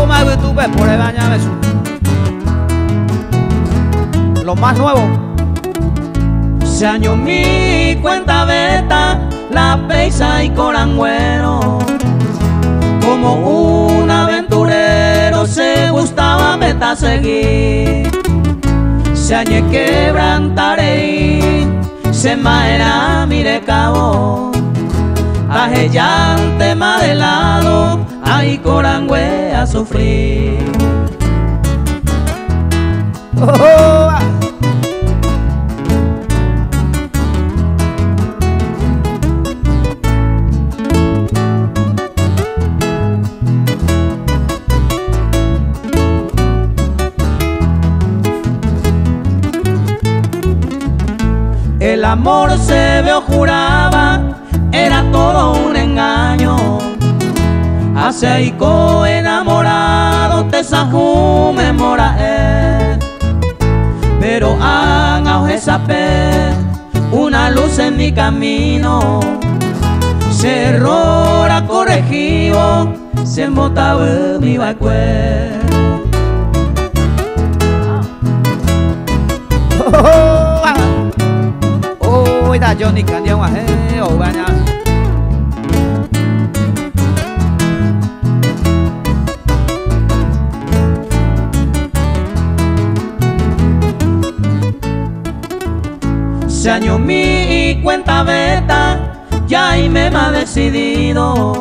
más YouTube por el baño eso. Lo más nuevo. Se año mi cuenta beta, la peisa y corangüero. Como un aventurero se gustaba meta seguir. Se añe quebrantaré, se maera mire cabo. Ajellante más de lado, ay corangüe a sufrir. Oh, el amor se veo juraba, era todo un engaño. Hace ico enamorado te sajú memora pero haga esa pe una luz en mi camino. Se errora corregido, se embotaba mi bacue. ôi ta Johnny cần nhau à hết ồ ba nha. Se año mi cuenta beta, ya y me ha decidido.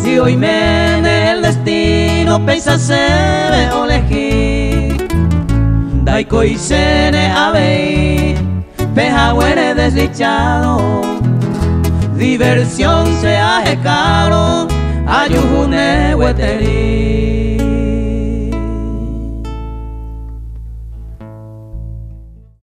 Si hoy me en el destino peisa se ve o elegir. Daiko y sene abei, peja huere desdichado. Diversión se hace caro, ayujune hueteri.